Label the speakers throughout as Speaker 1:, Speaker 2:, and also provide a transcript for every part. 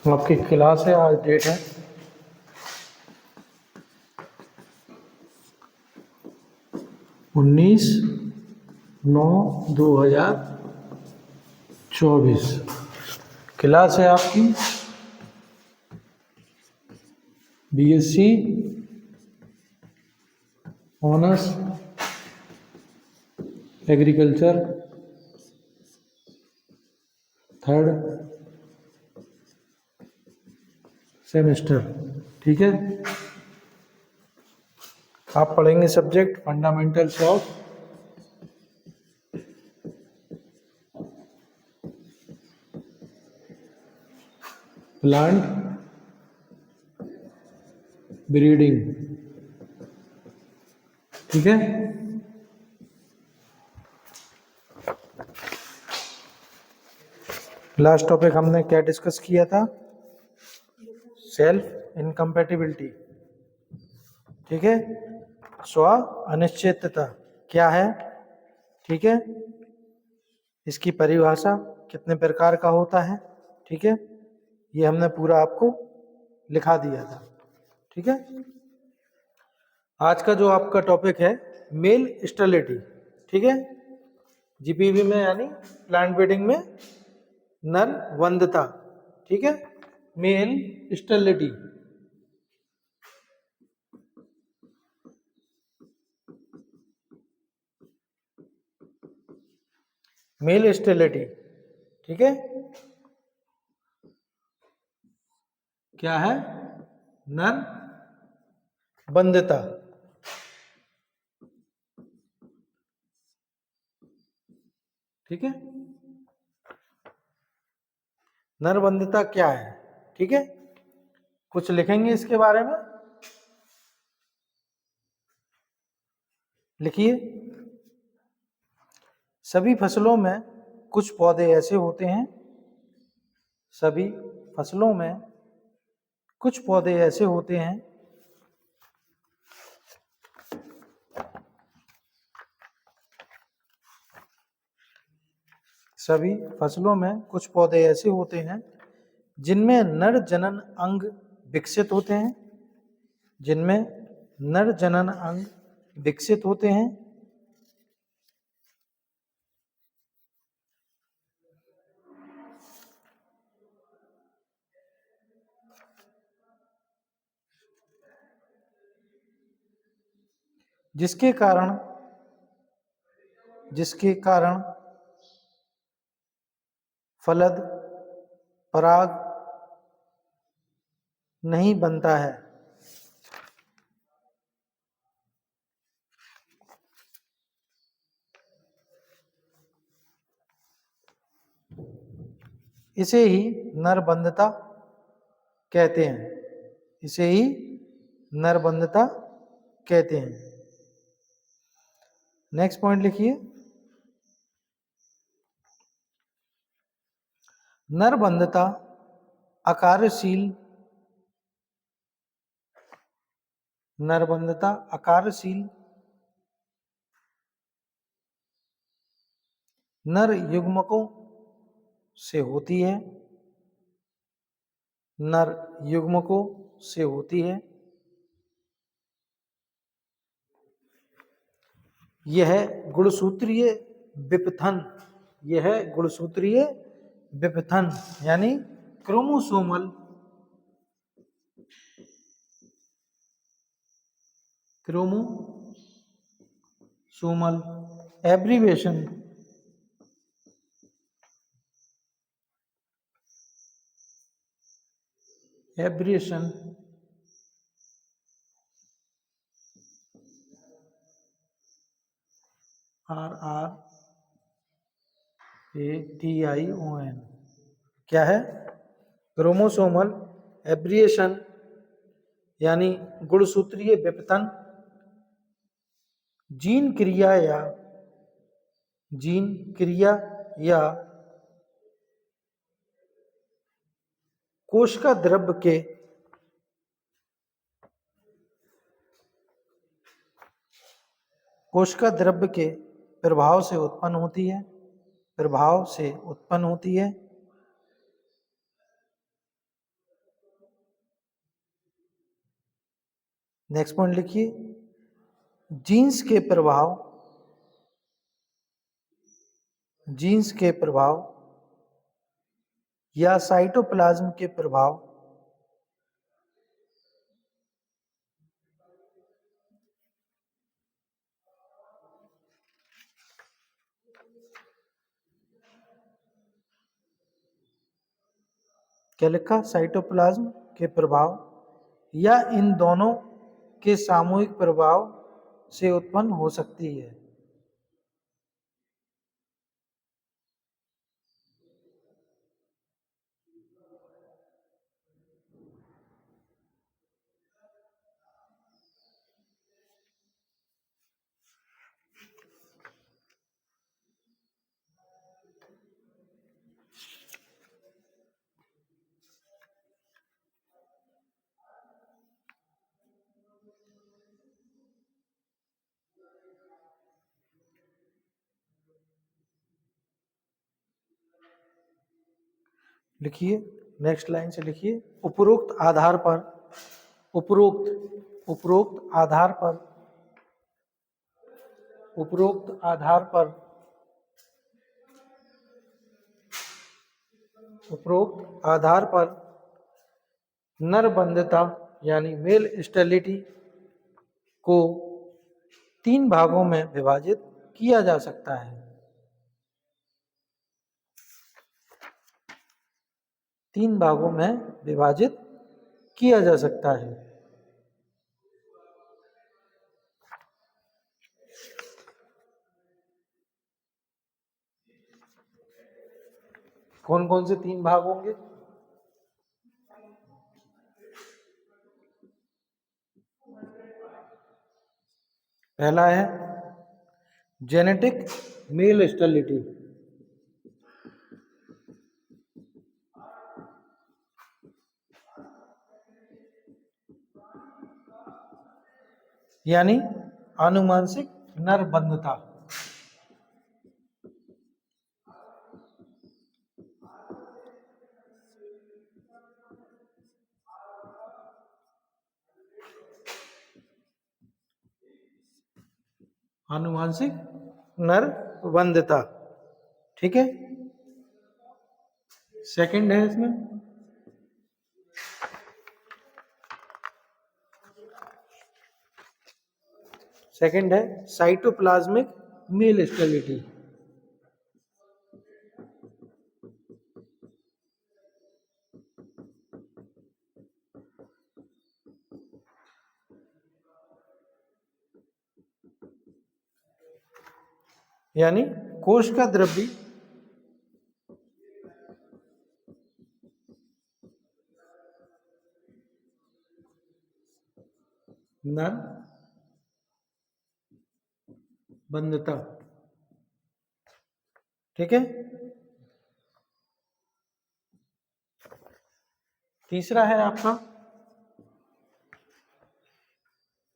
Speaker 1: आपकी क्लास है, आज डेट है 19/9/2024। क्लास है आपकी BSc honours agriculture, 3rd semester. ठीक है, आप पढ़ेंगे subject fundamentals of plant breeding. ठीक है, लास्ट टॉपिक हमने क्या डिस्कस किया था? Self incompatibility. ठीक है, स्व अनिश्चितता क्या है? ठीक है, इसकी परिभाषा कितने प्रकार का होता है? ठीक है, ये हमने पूरा आपको लिखा दिया था। ठीक है, आज का जो आपका टॉपिक है मेल स्टेरिलिटी। ठीक है, जीपीवी में यानी प्लांट ब्रीडिंग में नर वंध्यता। ठीक है, मेल स्टेरिलिटी। मेल स्टेरिलिटी, ठीक है, क्या है? नर वंध्यता। ठीक है, नर वंध्यता क्या है? ठीक है, कुछ लिखेंगे इसके बारे में, लिखिए। सभी फसलों में कुछ पौधे ऐसे होते हैं, सभी फसलों में कुछ पौधे ऐसे होते हैं सभी फसलों में कुछ पौधे ऐसे होते हैं जिनमें नर जनन अंग विकसित होते हैं, जिनमें नर जनन अंग विकसित होते हैं। जिसके कारण फलद पराग नहीं बनता है। इसे ही नरबंधता कहते हैं, इसे ही नरबंधता कहते हैं। नेक्स्ट पॉइंट लिखिए। नरबंधता आकारशील, नरबंधता आकारशील नर युग्मकों से होती है, नर युग्मकों से होती है। यह गुणसूत्रीय विपथन, यह गुणसूत्रीय विपथन यानी क्रोमोसोमल एब्रीवेशन RRATION क्या है? क्रोमोसोमल एब्रिएशन यानी गुणसूत्रीय विपतन जीन क्रिया या कोशिका द्रव्य के प्रभाव से उत्पन्न होती है। नेक्स्ट पॉइंट लिखिए, जीन्स के प्रभाव या साइटोप्लाज्म के प्रभाव क्या लिखा, साइटोप्लाज्म के प्रभाव या इन दोनों के सामूहिक प्रभाव से उत्पन्न हो सकती है। लिखिए, नेक्स्ट लाइन से लिखिए, उपरोक्त आधार पर उपरोक्त आधार पर नरबंधता यानी मेल स्टेरिलिटी को 3 भागों में विभाजित किया जा सकता है। 3 भागों में विभाजित किया जा सकता है। कौन कौन से 3 भाग होंगे? पहला है जेनेटिक मेल स्टेरिलिटी, यानी आनुवंशिक नरबंधता। आनुवंशिक नरबंधता, ठीक है। सेकंड है इसमें साइटोप्लाज्मिक मेल स्टेरिलिटी, यानी कोश का द्रव्य नर बंधता, ठीक है। तीसरा है आपका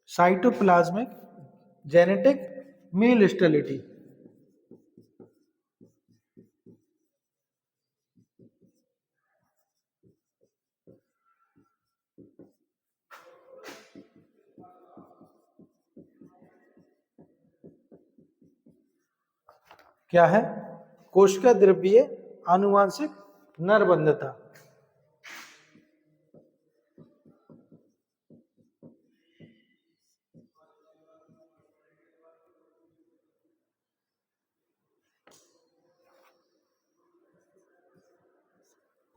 Speaker 1: साइटोप्लाज्मिक जेनेटिक मेल स्टेरिलिटी, क्या है? कोशिका द्रव्यीय आनुवंशिक नरबंधता।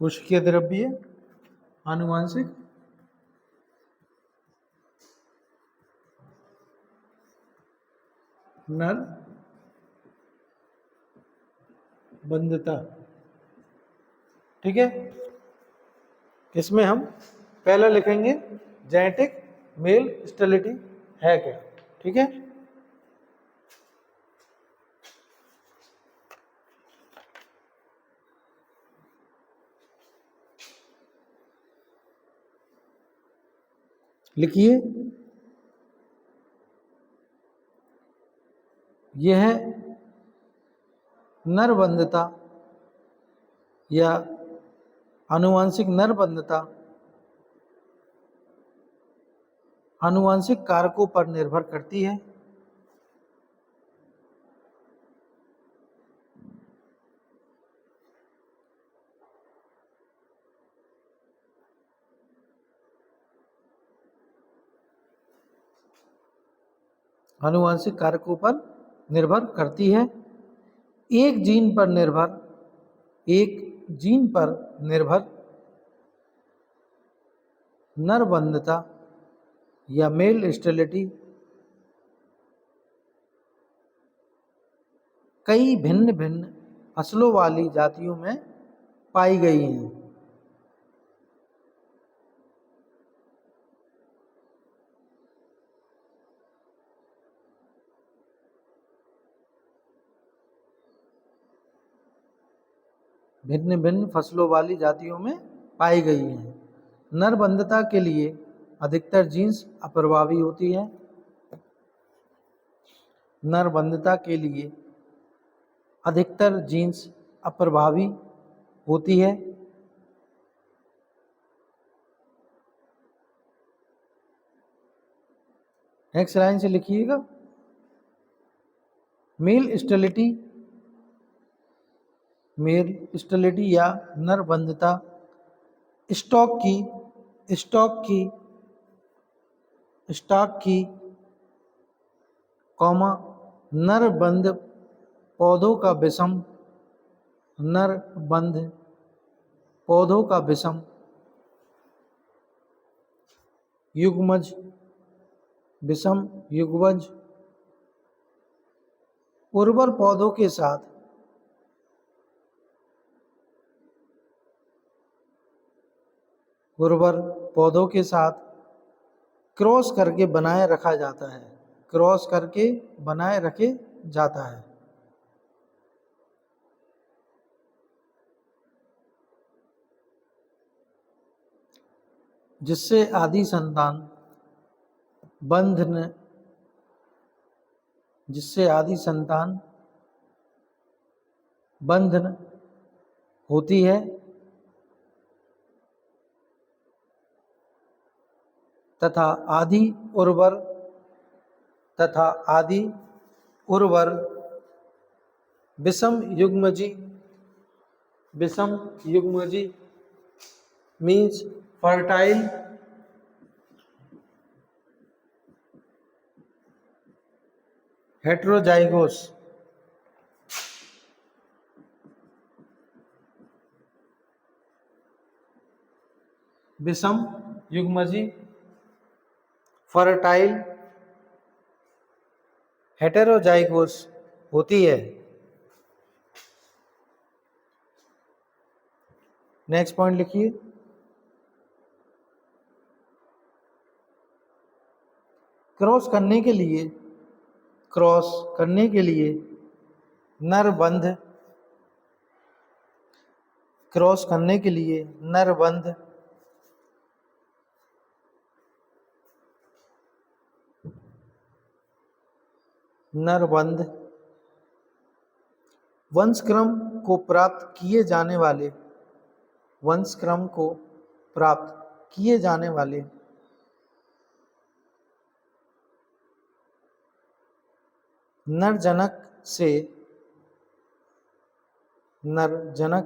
Speaker 1: कोशिकीय द्रव्यीय आनुवंशिक नर बंधता, ठीक है। इसमें हम पहला लिखेंगे जेनेटिक मेल स्टेरिलिटी है क्या, ठीक है। लिखिए, यह नरबंधता या आनुवंशिक नरबंधता आनुवंशिक कारकों पर निर्भर करती है। आनुवंशिक कारकों पर निर्भर करती है। एक जीन पर निर्भर नरबंधता या मेल स्टेरिलिटी कई भिन्न भिन्न फसलों वाली जातियों में पाई गई हैं। भिन्न भिन्न फसलों वाली जातियों में पाई गई हैं। नरबंधता के लिए अधिकतर जीन्स अप्रभावी होती है। नरबंधता के लिए अधिकतर जीन्स अप्रभावी होती है। नेक्स्ट लाइन से लिखिएगा, मेल स्टेरिलिटी या नरबंधता स्टॉक की नरबंध पौधों का विषम युग्मज उर्वर पौधों के साथ क्रॉस करके बनाए रखे जाता है। जिससे आदि संतान बंधन होती है तथा आदि उर्वर विषम युग्मजी मीन्स फर्टाइल हेटेरोजाइगोस विषम युग्मजी फर्टाइल हेटेरोजाइगोस होती है। नेक्स्ट पॉइंट लिखिए, क्रॉस करने के लिए नरबंध वंशक्रम को प्राप्त किए जाने वाले नरजनक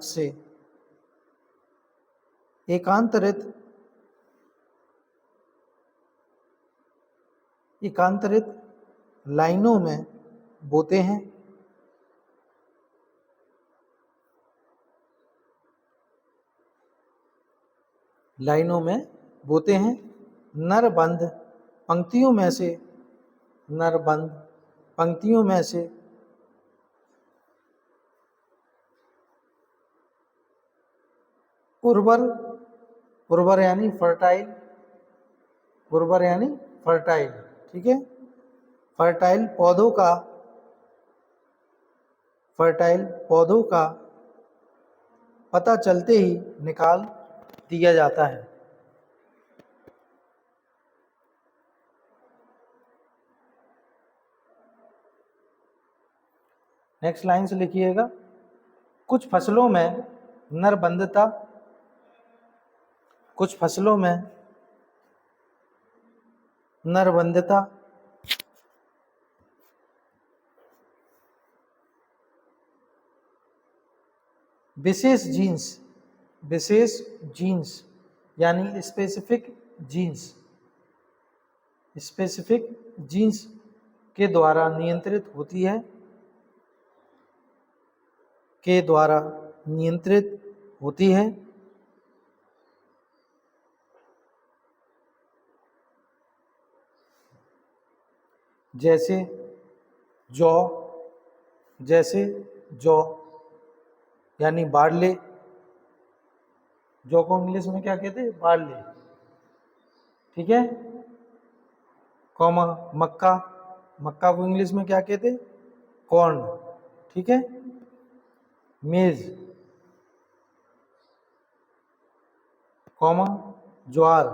Speaker 1: से एकांतरित लाइनों में बोते हैं। नरबंध पंक्तियों में से उर्वर यानी फर्टाइल, ठीक है, फर्टाइल पौधों का पता चलते ही निकाल दिया जाता है। नेक्स्ट लाइन से लिखिएगा, कुछ फसलों में नरबंधता, विशेष जीन्स, विशेष जीन्स यानी स्पेसिफिक जीन्स, स्पेसिफिक जीन्स के द्वारा नियंत्रित होती है, के द्वारा नियंत्रित होती है। जैसे जौ, जैसे जौ यानी बार्ले, जौ को इंग्लिश में क्या कहते हैं? बार्ले, ठीक है। कॉमा मक्का, मक्का को इंग्लिश में क्या कहते हैं? कॉर्न, ठीक है। मेज, कॉमा ज्वार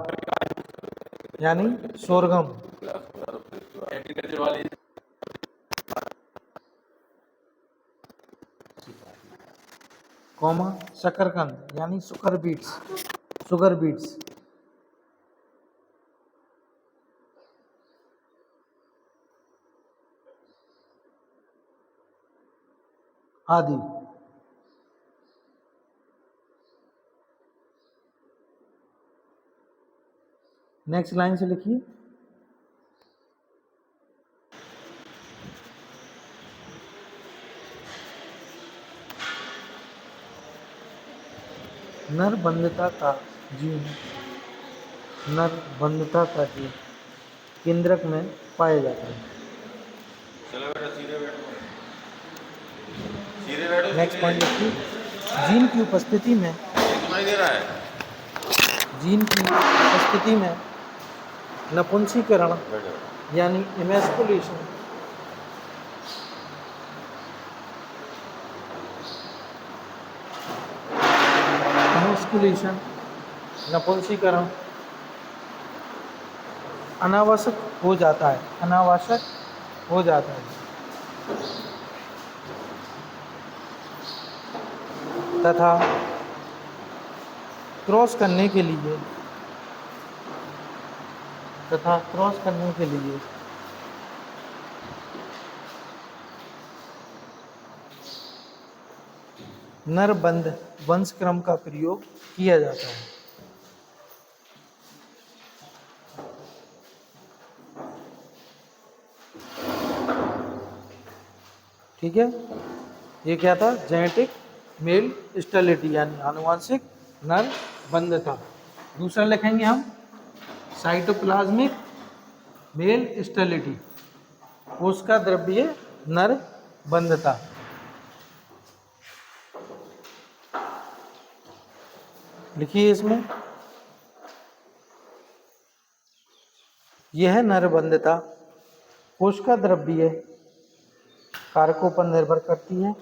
Speaker 1: यानी सोरगम, कॉमा शकरकंद यानी सुगर बीट्स, शुगर बीट्स, आदि। नेक्स्ट लाइन से लिखिए। नरबंधता का जीन, नरबंधता का जीन केंद्रक में पाया जाता है।
Speaker 2: चलो बेटा सीधे बैठो, सीधे बैठो।
Speaker 1: नेक्स्ट पॉइंट लिखिए। जीन की उपस्थिति में,
Speaker 2: सुनाई दे रहा है?
Speaker 1: जीन की उपस्थिति में नपुंसकीकरण
Speaker 2: बैठो।
Speaker 1: यानी इमैस्कुलेशन, इमैस्कुलेशन नपुंसकीकरण अनावश्यक हो जाता है, अनावश्यक हो जाता है तथा क्रॉस करने के लिए, तथा क्रॉस करने के लिए नरबंध वंशक्रम का प्रयोग किया जाता है। ठीक है, ये क्या था? जेनेटिक मेल स्टेरिलिटी यानी आनुवंशिक नरबंधता। दूसरा लिखेंगे हम साइटोप्लाज्मिक मेल स्टेरिलिटी, कोशिका द्रव्यीय नरबंधता। लिखिए इसमें, यह नरबंधता कोशिका द्रव्यीय कारकों पर निर्भर करती है।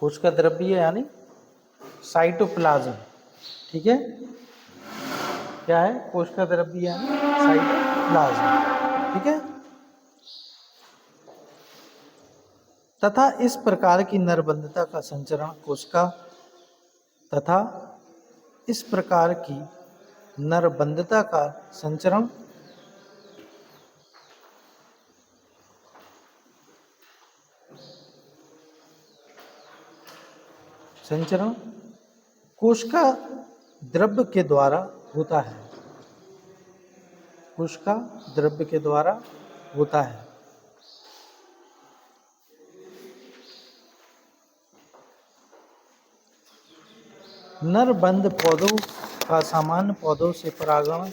Speaker 1: कोशिका द्रव्यीय यानी साइटोप्लाज्म, ठीक है। क्या है? कोशिका द्रव्यीय यानी साइटोप्लाज्म, ठीक है। तथा इस प्रकार की नरबंधता का संचरण कोशिका, तथा इस प्रकार की नरबंधता का संचरण कोशिका द्रव्य के द्वारा होता है, कोशिका द्रव्य के द्वारा होता है। नरबंध पौधों का सामान्य पौधों से परागण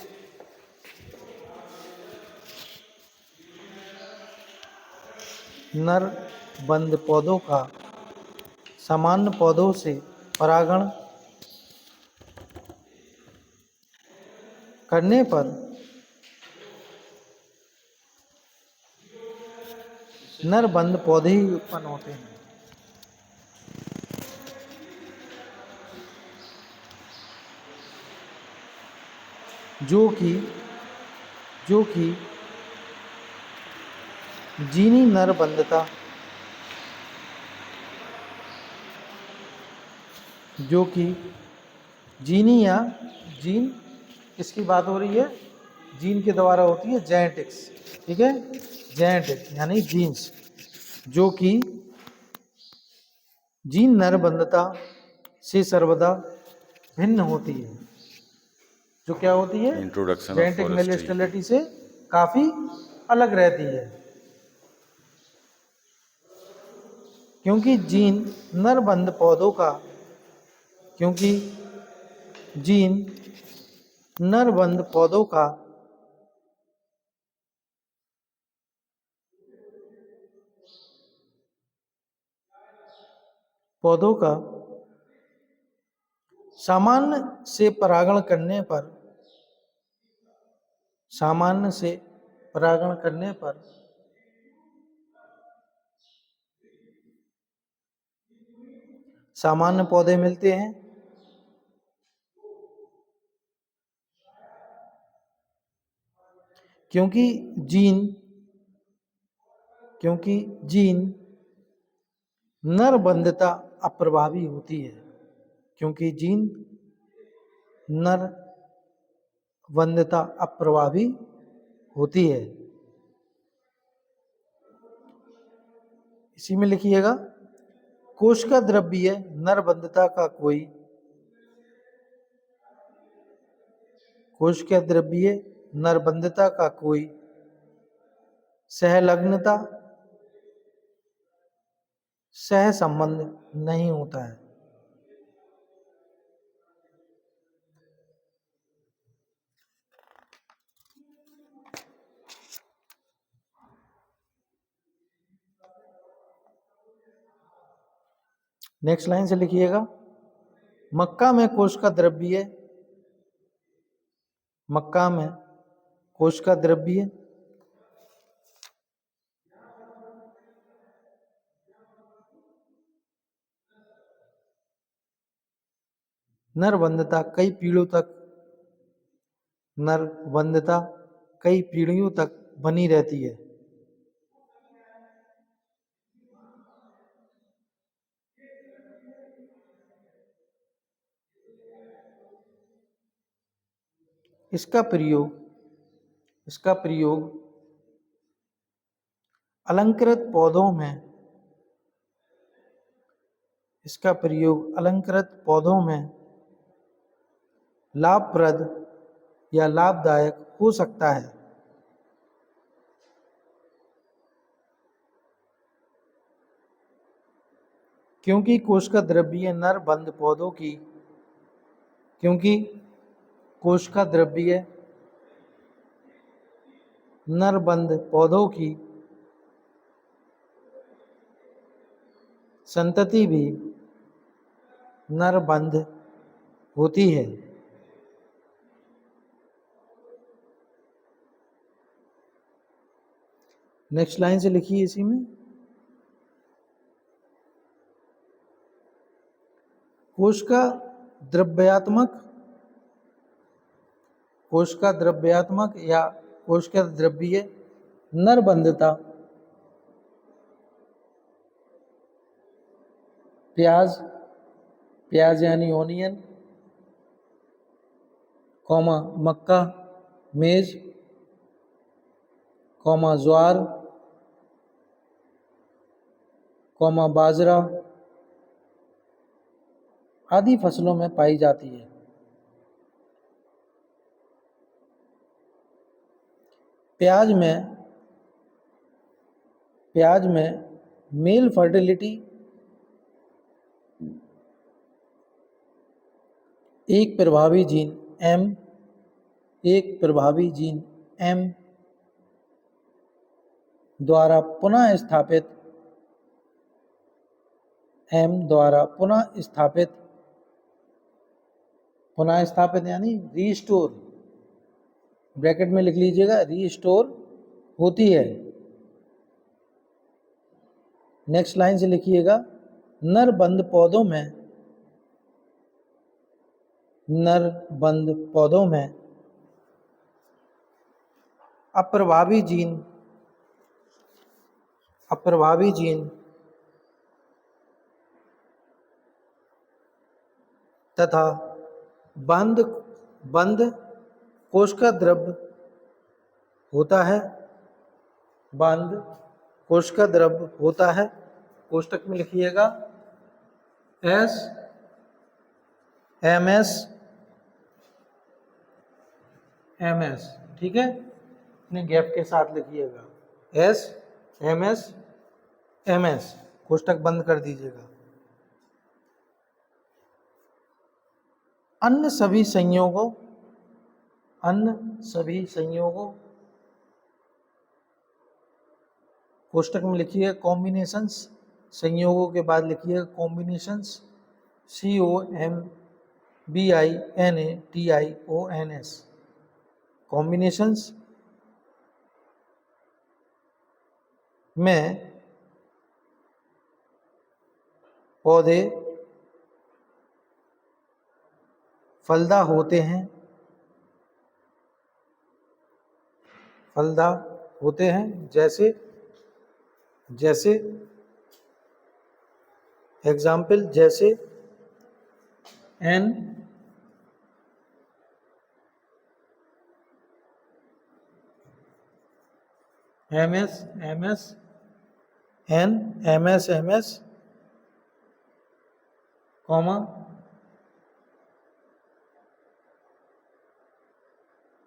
Speaker 1: नरबंध पौधों का सामान्य पौधों से परागण करने पर नरबंध पौधे ही उत्पन्न होते हैं। जो कि जीनी नरबंधता, जो कि जीनी या जीन किसकी बात हो रही है? जीन के द्वारा होती है जेनेटिक्स, ठीक है, जेनेटिक्स यानी जीन्स, जो कि जीन नरबंधता से सर्वदा भिन्न होती है। जो क्या होती है?
Speaker 2: Introduction of
Speaker 1: genetic male
Speaker 2: forestry.
Speaker 1: Sterility से काफी अलग रहती है, क्योंकि जीन नरबंध पौधों का क्योंकि जीन नरबंध पौधों का सामान्य से परागण करने पर सामान्य पौधे मिलते हैं, क्योंकि जीन नरबंधता अप्रभावी होती है, क्योंकि जीन नरबंधता अप्रभावी होती है। इसी में लिखिएगा, कोशिका द्रव्यीय नरबंधता का कोई सहलग्नता सहसंबंध नहीं होता है। नेक्स्ट लाइन से लिखिएगा, मक्का में कोशिका द्रव्यीय नरबंधता कई पीढ़ियों तक बनी रहती है। इसका प्रयोग अलंकृत पौधों में लाभप्रद या लाभदायक हो सकता है, क्योंकि कोशिका द्रव्यीय नरबंध पौधों की संतति भी नरबंध होती है। नेक्स्ट लाइन से लिखिए, इसी में कोशिका द्रव्यात्मक या कोशिका द्रव्यीय नरबंधता प्याज यानी ओनियन, मक्का, मेज, ज्वार, बाजरा आदि फसलों में पाई जाती है। प्याज में मेल फर्टिलिटी एक प्रभावी जीन M द्वारा पुनः स्थापित यानी रीस्टोर, ब्रैकेट में लिख लीजिएगा, रीस्टोर होती है। नेक्स्ट लाइन से लिखिएगा, नरबंध पौधों में अप्रभावी जीन तथा बंद बंद कोश का द्रव्य होता है, बंद कोश का द्रव्य होता है, कोष्टक में लिखिएगा S M S M S, ठीक है, अपने गैप के साथ लिखिएगा S M S M S, कोष्टक बंद कर दीजिएगा। अन्य सभी संयोगों कोष्टक में लिखिए कॉम्बिनेशंस, संयोगों के बाद लिखिए कॉम्बिनेशंस, COMBINATIONS, कॉम्बिनेशंस में पौधे फलदा होते हैं, जैसे एग्जाम्पल, जैसे N M S N M S comma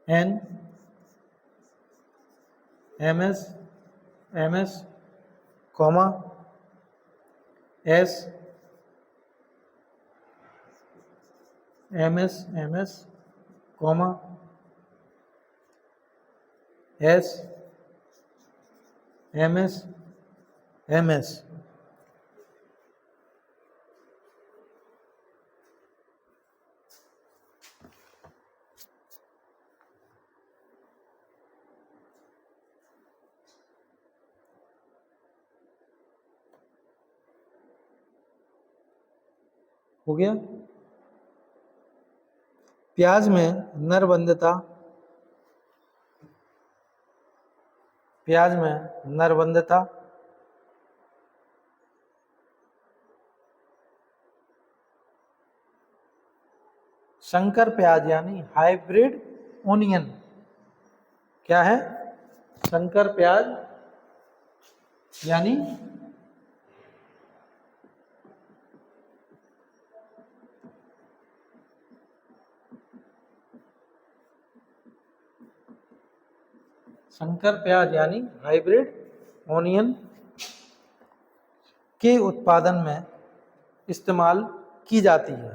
Speaker 1: N M S comma S M S comma S M S. हो गया। प्याज में नरबंधता संकर प्याज यानी हाइब्रिड ओनियन, क्या है? संकर प्याज यानी हाइब्रिड ओनियन के उत्पादन में इस्तेमाल की जाती है।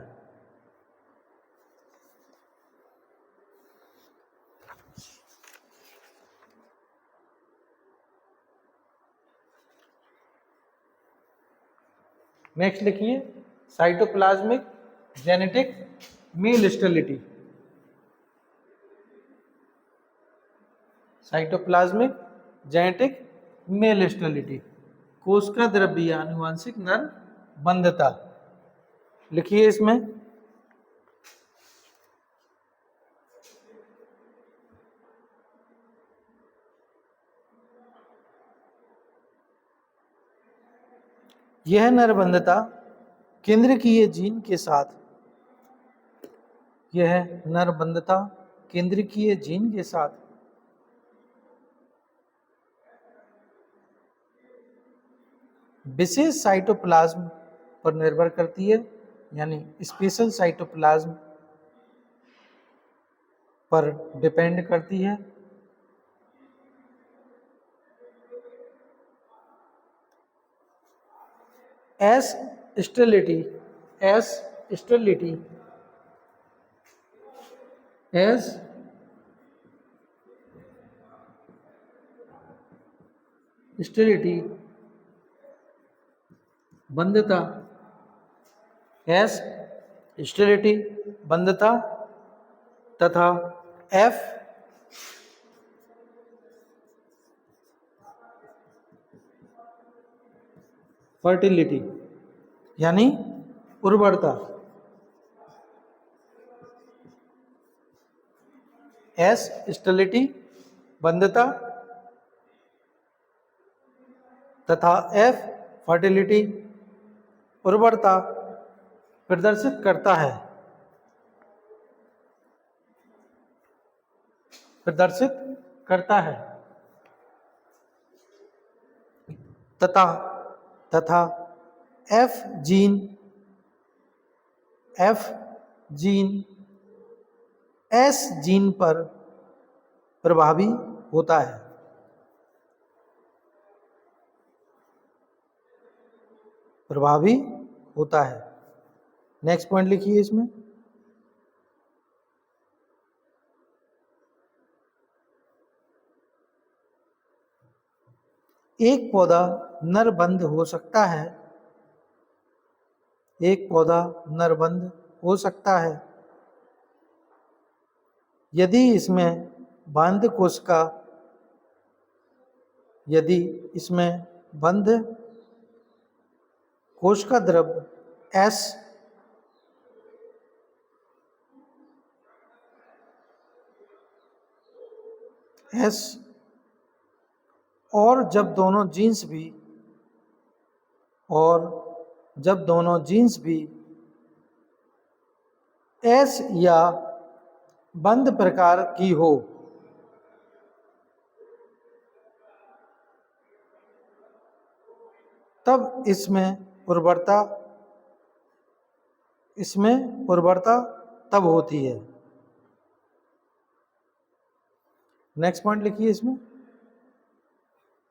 Speaker 1: नेक्स्ट लिखिए cytoplasmic genetic male sterility. Cytoplasmic genetic male sterility, कोशिका द्रव्यीय आनुवंशिक नरबंधता लिखिए इसमें। यह नरबंधता केंद्रकीय जीन के साथ विशेष साइटोप्लाज्म पर निर्भर करती है, यानी स्पेशल साइटोप्लाज्म पर डिपेंड करती है। एस स्टेरिलिटी बंधता, तथा F फर्टिलिटी यानी उर्वरता। S स्टेरिलिटी बंधता तथा F फर्टिलिटी उर्वरता प्रदर्शित करता है। प्रदर्शित करता है। तथा तथा एफ जीन एस जीन पर प्रभावी होता है। प्रभावी होता है। नेक्स्ट पॉइंट लिखिए इसमें। एक पौधा नरबंध हो सकता है। एक पौधा नरबंध हो सकता है यदि इसमें बंध कोशिका यदि इसमें बंध कोशिका द्रव्य एस और जब दोनों जीन्स भी एस या बंध प्रकार की हो, तब इसमें उर्वरता तब होती है। नेक्स्ट पॉइंट लिखिए इसमें।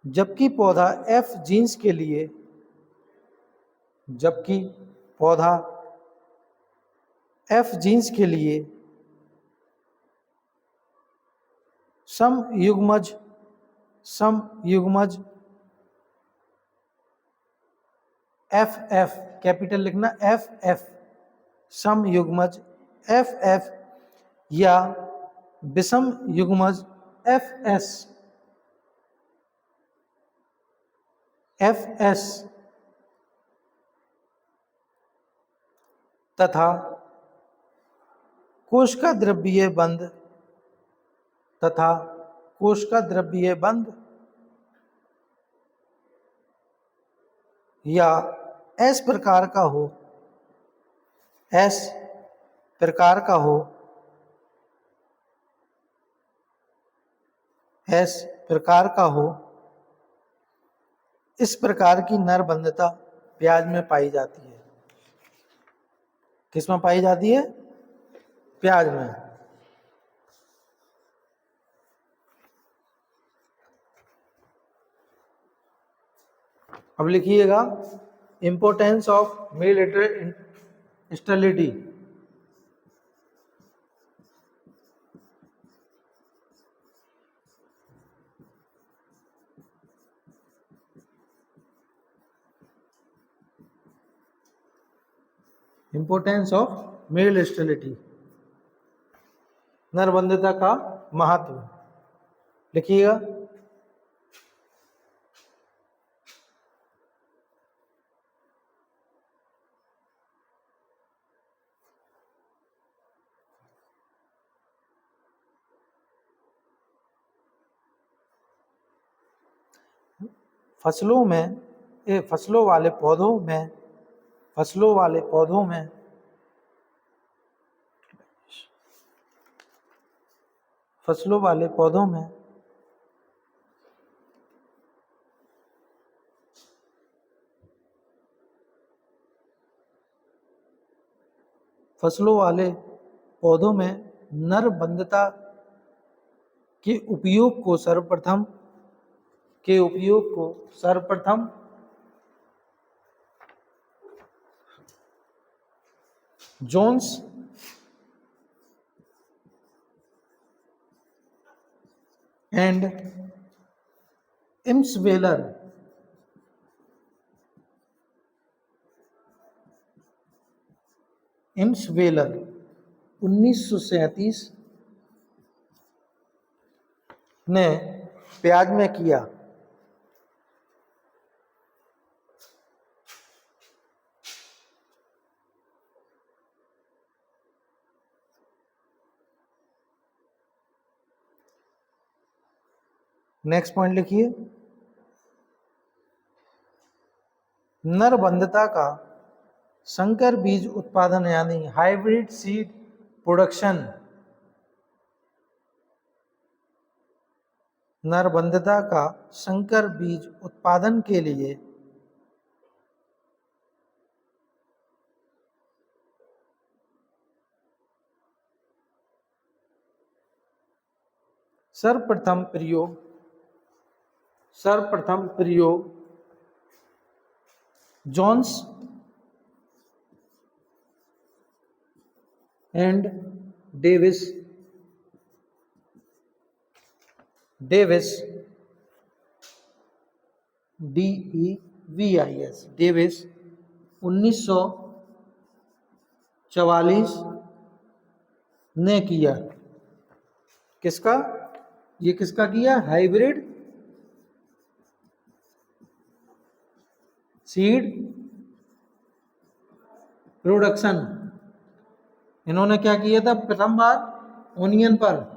Speaker 1: जबकि पौधा एफ जीन्स के लिए समयुग्मज एफ कैपिटल लिखना एफ समयुग्मज एफ या विषम युग्मज एफ तथा कोशिका द्रव्यीय बंध या एस प्रकार का हो, इस प्रकार की नरबंधता प्याज में पाई जाती है। किसमें पाई जाती है? प्याज में। अब लिखिएगा importance of military sterility. Importance of male sterility, नरबंधता का महत्व लिखिएगा। फसलों वाले पौधों में नरबंधता के उपयोग को सर्वप्रथम जोन्स एंड इम्सवेलर 1937 ने प्याज में किया। नेक्स्ट पॉइंट लिखिए। नरबंधता का संकर बीज उत्पादन यानी हाइब्रिड सीड प्रोडक्शन नरबंधता का संकर बीज उत्पादन के लिए सर्वप्रथम प्रयोग Jones and Davis DEVIS Davis 1944 ने किया। किसका? ये किसका किया? Hybrid seed production. इन्होंने क्या किया था? प्रथम बार ओनियन पर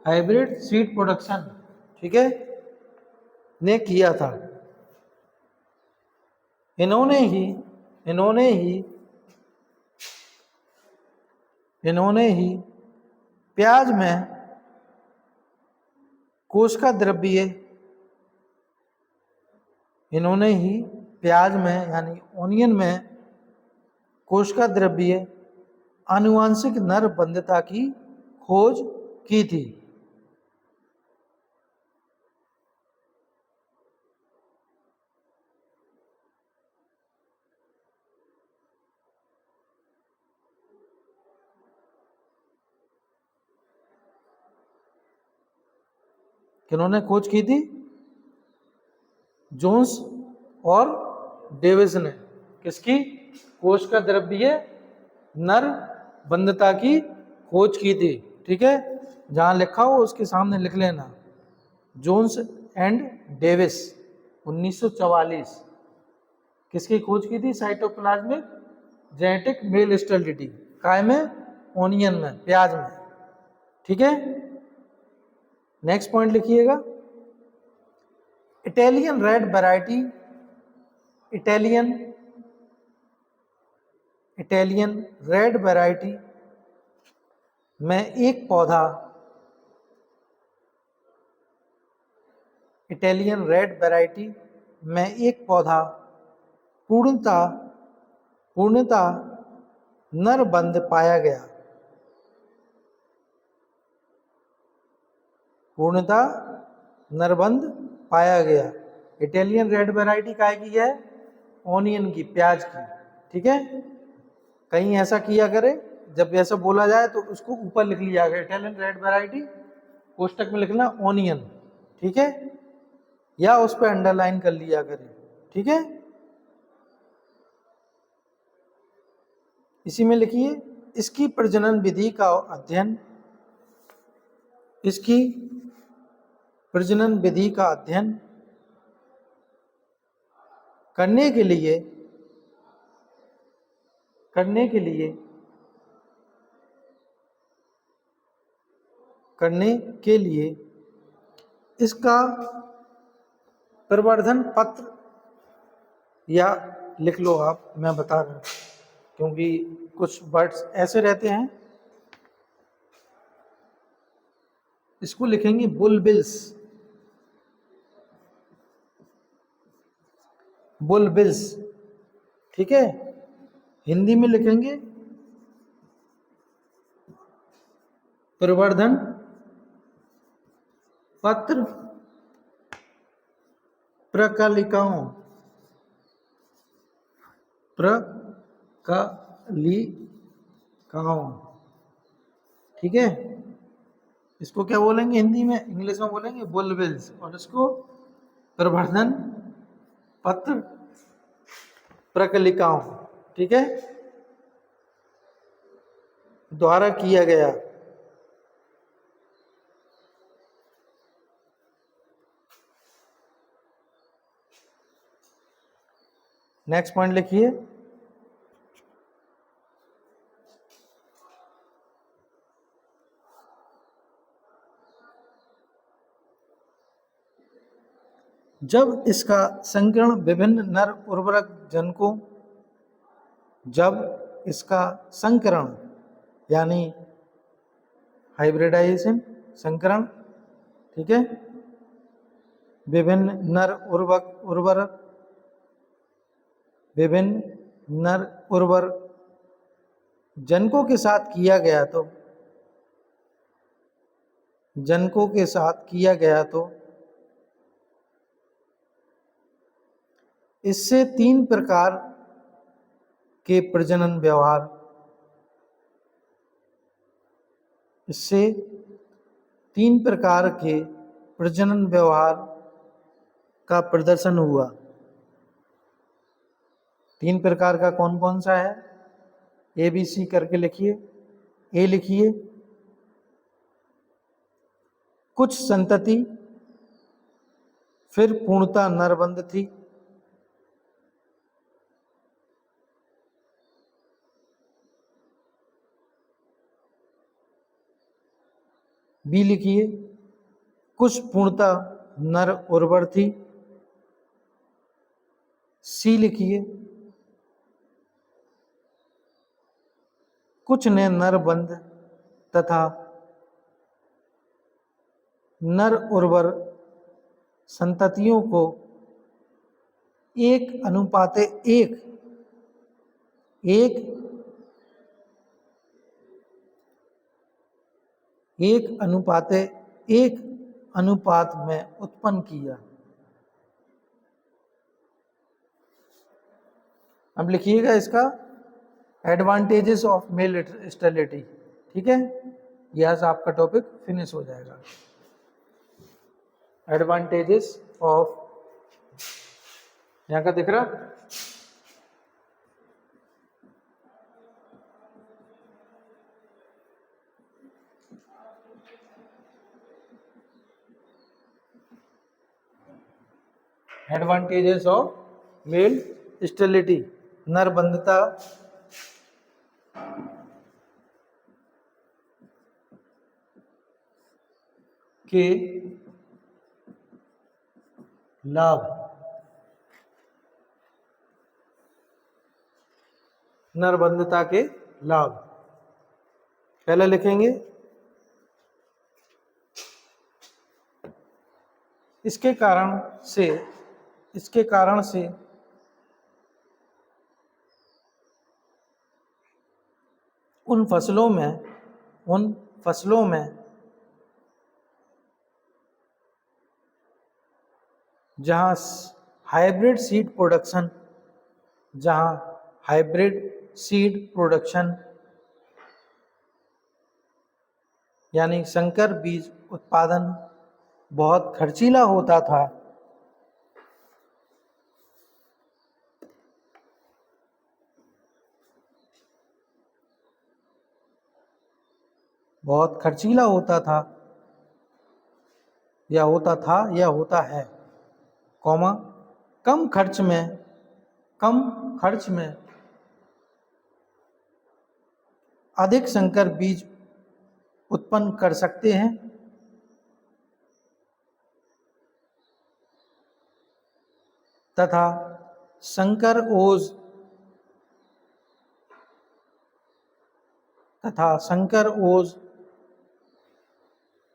Speaker 1: हाइब्रिड सीड प्रोडक्शन, ठीक है, ने किया था। इन्होंने ही प्याज में कोशिका द्रव्य, इन्होंने ही प्याज में यानी ओनियन में कोशिका द्रव्य आनुवांशिक नरबंधता की खोज की थी। किन्होंने खोज की थी? जोन्स और डेविस ने। किसकी? कोशिका द्रव्य नरबंधता की खोज की थी, ठीक है। जहां लिखा हो उसके सामने लिख लेना, जोन्स एंड डेविस 1944। किसकी खोज की थी? Cytoplasmic genetic male sterility. काय में? ओनियन में, प्याज में, ठीक है। नेक्स्ट पॉइंट लिखिएगा, Italian red variety, Italian red variety में एक पौधा, इटालियन रेड वैरायटी में एक पौधा पूर्णतः नरबंध पाया गया। पूर्णतः नरबंध पाया गया। इटालियन रेड वैरायटी काय की है? ओनियन की, प्याज की, ठीक है। कहीं ऐसा किया करे, जब ऐसा बोला जाए तो उसको ऊपर लिख लिया गया, इटालियन रेड वैरायटी, कोष्टक में लिखना ओनियन, ठीक है, या उस पर अंडरलाइन कर लिया करे, ठीक है। इसी में लिखिए, इसकी प्रजनन विधि का अध्ययन, इसकी प्रजनन विधि का अध्ययन करने के लिए इसका प्रवर्धन पत्र, या लिख लो आप, मैं बता रहा हूं, क्योंकि कुछ वर्ड्स ऐसे रहते हैं, इसको लिखेंगे बुलबिल्स, बुलबिल्स, ठीक है। हिंदी में लिखेंगे प्रवर्धन पत्र प्रकलिकाओं, ठीक है। इसको क्या बोलेंगे हिंदी में? इंग्लिश में बोलेंगे बुलबिल्स, और इसको प्रवर्धन पत्र प्रकलिकाओं, ठीक है, द्वारा किया गया। नेक्स्ट पॉइंट लिखिए, जब इसका संकरण विभिन्न नर उर्वरक जनकों, जब इसका संकरण यानी हाइब्रिडाइजेशन, संकरण, ठीक है। विभिन्न नर उर्वरक, विभिन्न नर उर्वरक जनकों के साथ किया गया तो इससे 3 प्रकार के प्रजनन व्यवहार का प्रदर्शन हुआ। 3 प्रकार का कौन कौन सा है? ABC करके लिखिए। ए लिखिए, कुछ संतति, फिर पूर्णता नरबंध थी, बी लिखिए, कुछ पूर्णता नर उर्वर थी, सी लिखिए, कुछ ने नरबंध तथा नर उर्वर संततियों को 1:1 अनुपात में उत्पन्न किया। अब लिखिएगा इसका एडवांटेजेस ऑफ मेल स्टेरिलिटी, ठीक है। यह से आपका टॉपिक फिनिश हो जाएगा। एडवांटेजेस ऑफ, यहाँ का दिख रहा, एडवांटेजेस ऑफ मेल स्टेरिलिटी, नरबंधता के लाभ, नरबंधता के लाभ पहले लिखेंगे। इसके कारण से उन फसलों में जहां हाइब्रिड सीड प्रोडक्शन यानी संकर बीज उत्पादन बहुत खर्चीला होता था, या होता है, कम खर्च में अधिक संकर बीज उत्पन्न कर सकते हैं तथा संकर ओज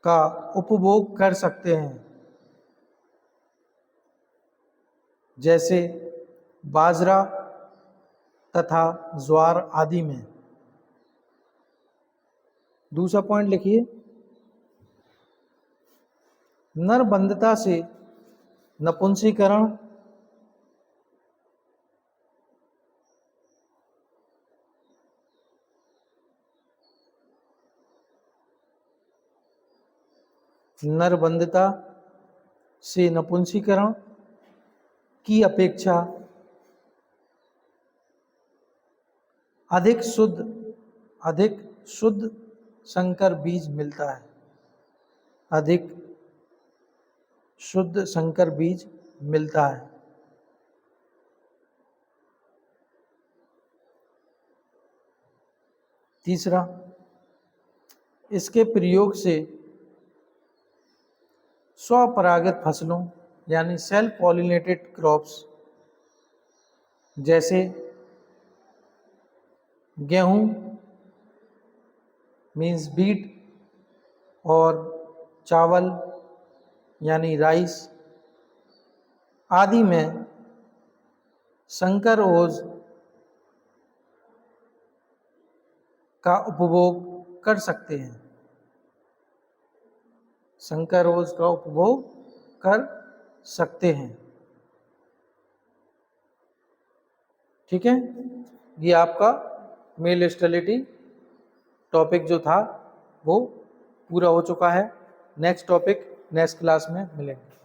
Speaker 1: का उपभोग कर सकते हैं, जैसे बाजरा तथा ज्वार आदि में। दूसरा पॉइंट लिखिए, नरबंधता से नपुंसकीकरण, की अपेक्षा अधिक शुद्ध संकर बीज मिलता है, तीसरा, इसके प्रयोग से स्वपरागित फसलों यानी सेल्फ पॉलिनेटेड क्रॉप्स जैसे गेहूं मीन्स बीट और चावल यानी राइस आदि में संकर ओज का उपभोग कर सकते हैं। संकर ओज का उपभोग कर सकते हैं। ठीक है, ये आपका मेल स्टेरिलिटी टॉपिक जो था वो पूरा हो चुका है। नेक्स्ट टॉपिक नेक्स्ट क्लास में मिलेंगे।